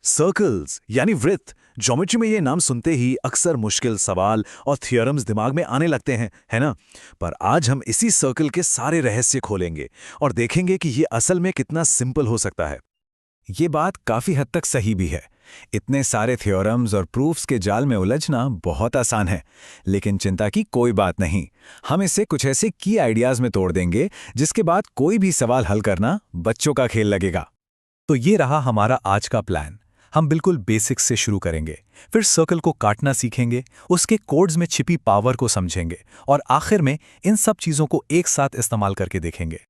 Circles यानी वृत्त। Geometry में ये नाम सुनते ही अक्सर मुश्किल सवाल और थियोरम्स दिमाग में आने लगते हैं, है ना? पर आज हम इसी सर्कल के सारे रहस्य खोलेंगे और देखेंगे कि ये असल में कितना सिंपल हो सकता है। ये बात काफी हद तक सही भी है। इतने सारे थ्योरम्स और प्रूफ्स के जाल में उलझना बहुत आसान है, लेकिन चिंता की कोई बात नहीं। हम इसे कुछ ऐसे की आइडियाज में तोड़ देंगे जिसके बाद कोई भी सवाल हल करना बच्चों का खेल लगेगा। तो ये रहा हमारा आज का प्लान। हम बिल्कुल बेसिक्स से शुरू करेंगे, फिर सर्कल को काटना सीखेंगे, उसके कोड्स में छिपी पावर को समझेंगे और आखिर में इन सब चीजों को एक साथ इस्तेमाल करके देखेंगे।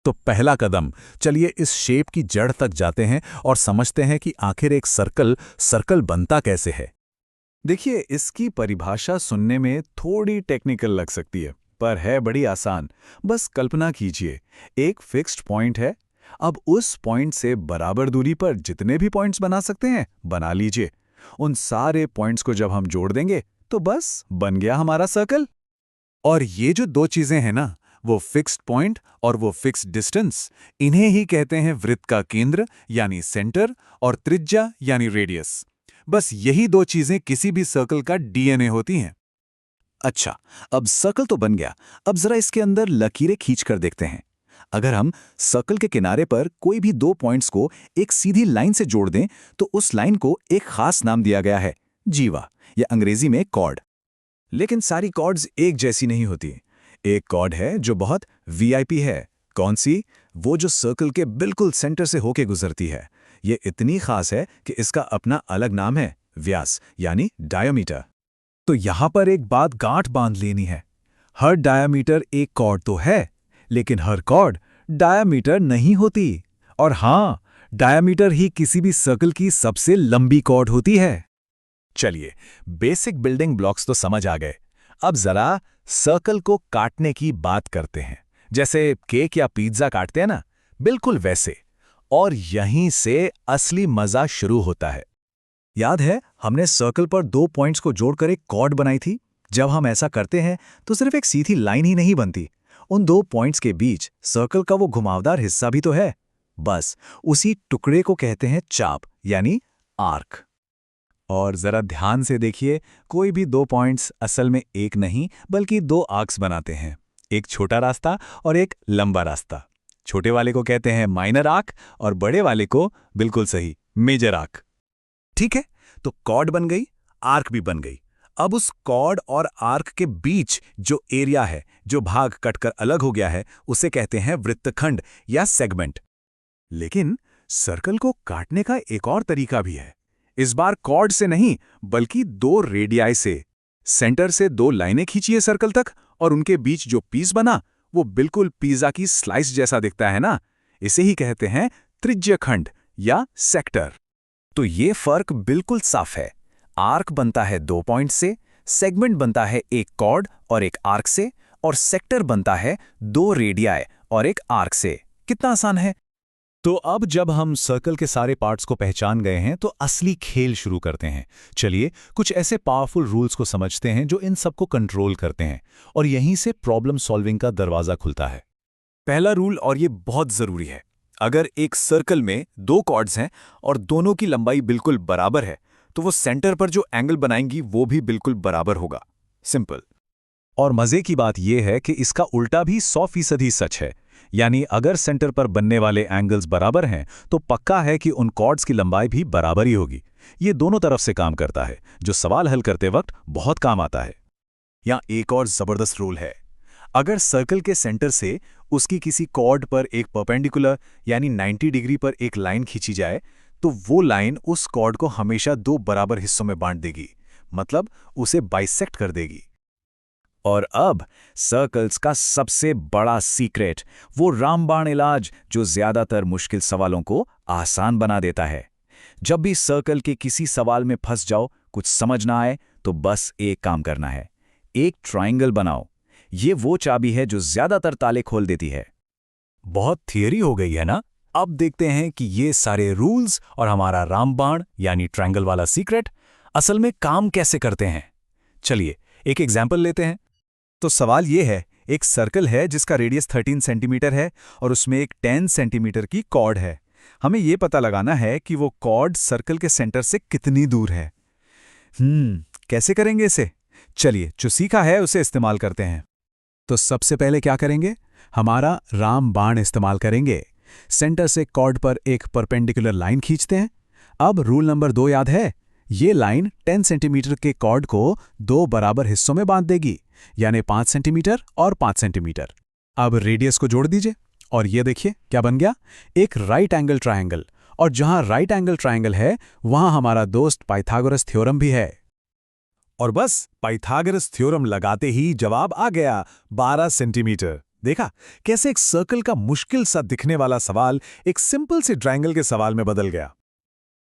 तो पहला कदम, चलिए इस शेप की जड़ तक जाते हैं और समझते हैं कि आखिर एक सर्कल सर्कल बनता कैसे है। देखिए, इसकी परिभाषा सुनने में थोड़ी टेक्निकल लग सकती है, पर है बड़ी आसान। बस कल्पना कीजिए, एक फिक्स्ड पॉइंट है। अब उस पॉइंट से बराबर दूरी पर जितने भी पॉइंट्स बना सकते हैं बना लीजिए। उन सारे पॉइंट्स को जब हम जोड़ देंगे तो बस बन गया हमारा सर्कल। और ये जो दो चीजें हैं ना, वो फिक्स्ड पॉइंट और वो फिक्स्ड डिस्टेंस, इन्हें ही कहते हैं वृत्त का केंद्र यानी सेंटर और त्रिज्या यानी रेडियस। बस यही दो चीजें किसी भी सर्कल का डीएनए होती हैं। अच्छा, अब सर्कल तो बन गया, अब जरा इसके अंदर लकीरें खींच कर देखते हैं। अगर हम सर्कल के किनारे पर कोई भी दो पॉइंट्स को एक सीधी लाइन से जोड़ दें तो उस लाइन को एक खास नाम दिया गया है, जीवा, या अंग्रेजी में कॉर्ड। लेकिन सारी कॉर्ड्स एक जैसी नहीं होती। एक कॉर्ड है जो बहुत वीआईपी है। कौन सी? वो जो सर्कल के बिल्कुल सेंटर से होके गुजरती है। ये इतनी खास है कि इसका अपना अलग नाम है, व्यास यानी डायमीटर। तो यहां पर एक बात गांठ बांध लेनी है। हर डायामीटर एक कॉर्ड तो है, लेकिन हर कॉर्ड डायामीटर नहीं होती। और हां, डायामीटर ही किसी भी सर्कल की सबसे लंबी कॉर्ड होती है। चलिए, बेसिक बिल्डिंग ब्लॉक्स तो समझ आ गए। अब जरा सर्कल को काटने की बात करते हैं। जैसे केक या पिज्जा काटते हैं ना, बिल्कुल वैसे। और यहीं से असली मजा शुरू होता है। याद है, हमने सर्कल पर दो पॉइंट्स को जोड़कर एक कॉर्ड बनाई थी। जब हम ऐसा करते हैं तो सिर्फ एक सीधी लाइन ही नहीं बनती, उन दो पॉइंट्स के बीच सर्कल का वो घुमावदार हिस्सा भी तो है। बस उसी टुकड़े को कहते हैं चाप यानी आर्क। और जरा ध्यान से देखिए, कोई भी दो पॉइंट्स असल में एक नहीं बल्कि दो आर्क्स बनाते हैं। एक छोटा रास्ता और एक लंबा रास्ता। छोटे वाले को कहते हैं माइनर आर्क और बड़े वाले को, बिल्कुल सही, मेजर आर्क। ठीक है, तो कॉर्ड बन गई, आर्क भी बन गई। अब उस कॉर्ड और आर्क के बीच जो एरिया है, जो भाग कटकर अलग हो गया है, उसे कहते हैं वृत्तखंड या सेगमेंट। लेकिन सर्कल को काटने का एक और तरीका भी है। इस बार कॉर्ड से नहीं बल्कि दो रेडियाई से। सेंटर से दो लाइनें खींचिए सर्कल तक और उनके बीच जो पीस बना वो बिल्कुल पिज्जा की स्लाइस जैसा दिखता है ना। इसे ही कहते हैं त्रिज्यखंड या सेक्टर। तो ये फर्क बिल्कुल साफ है। आर्क बनता है दो पॉइंट से, सेगमेंट बनता है एक कॉर्ड और एक आर्क से, और सेक्टर बनता है दो रेडियाई और एक आर्क से। कितना आसान है। तो अब जब हम सर्कल के सारे पार्ट्स को पहचान गए हैं तो असली खेल शुरू करते हैं। चलिए कुछ ऐसे पावरफुल रूल्स को समझते हैं जो इन सबको कंट्रोल करते हैं, और यहीं से प्रॉब्लम सॉल्विंग का दरवाजा खुलता है। पहला रूल, और ये बहुत जरूरी है, अगर एक सर्कल में दो कॉर्ड्स हैं और दोनों की लंबाई बिल्कुल बराबर है तो वो सेंटर पर जो एंगल बनाएंगी वो भी बिल्कुल बराबर होगा। सिंपल। और मजे की बात यह है कि इसका उल्टा भी 100% सच है। यानी अगर सेंटर पर बनने वाले एंगल्स बराबर हैं तो पक्का है कि उन कॉर्ड्स की लंबाई भी बराबर ही होगी। ये दोनों तरफ से काम करता है, जो सवाल हल करते वक्त बहुत काम आता है। यहाँ एक और जबरदस्त रूल है। अगर सर्कल के सेंटर से उसकी किसी कॉर्ड पर एक परपेंडिकुलर यानी 90 डिग्री पर एक लाइन खींची जाए तो वो लाइन उस कॉर्ड को हमेशा दो बराबर हिस्सों में बांट देगी, मतलब उसे बाइसेक्ट कर देगी। और अब सर्कल्स का सबसे बड़ा सीक्रेट, वो रामबाण इलाज जो ज्यादातर मुश्किल सवालों को आसान बना देता है। जब भी सर्कल के किसी सवाल में फंस जाओ, कुछ समझ ना आए, तो बस एक काम करना है, एक ट्रायंगल बनाओ। ये वो चाबी है जो ज्यादातर ताले खोल देती है। बहुत थियरी हो गई है ना? अब देखते हैं कि ये सारे रूल्स और हमारा रामबाण यानी ट्रायंगल वाला सीक्रेट असल में काम कैसे करते हैं। चलिए एक एग्जाम्पल लेते हैं। तो सवाल ये है, एक सर्कल है जिसका रेडियस 13 सेंटीमीटर है और उसमें एक 10 सेंटीमीटर की कॉर्ड है। हमें ये पता लगाना है कि वो कॉर्ड सर्कल के सेंटर से कितनी दूर है। कैसे करेंगे इसे? चलिए, जो सीखा है उसे इस्तेमाल करते हैं। तो सबसे पहले क्या करेंगे? हमारा रामबाण इस्तेमाल करेंगे। सेंटर से कॉर्ड पर एक परपेंडिकुलर लाइन खींचते हैं। अब रूल नंबर 2 याद है? ये लाइन 10 सेंटीमीटर के कॉर्ड को 2 बराबर हिस्सों में बांध देगी, यानी 5 सेंटीमीटर और 5 सेंटीमीटर। अब रेडियस को जोड़ दीजिए और ये देखिए क्या बन गया, एक राइट एंगल ट्रायंगल। और जहां राइट एंगल ट्रायंगल है वहां हमारा दोस्त पाइथागोरस थ्योरम भी है। और बस पाइथागोरस थ्योरम लगाते ही जवाब आ गया, 12 सेंटीमीटर। देखा कैसे एक सर्कल का मुश्किल सा दिखने वाला सवाल एक सिंपल से ट्रायंगल के सवाल में बदल गया।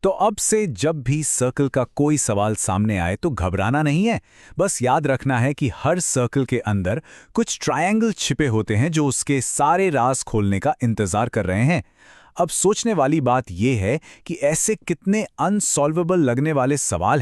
तो अब से जब भी सर्कल का कोई सवाल सामने आए तो घबराना नहीं है। बस याद रखना है कि हर सर्कल के अंदर कुछ ट्रायंगल छिपे होते हैं जो उसके सारे राज खोलने का इंतजार कर रहे हैं। अब सोचने वाली बात यह है कि ऐसे कितने अनसॉल्वेबल लगने वाले सवाल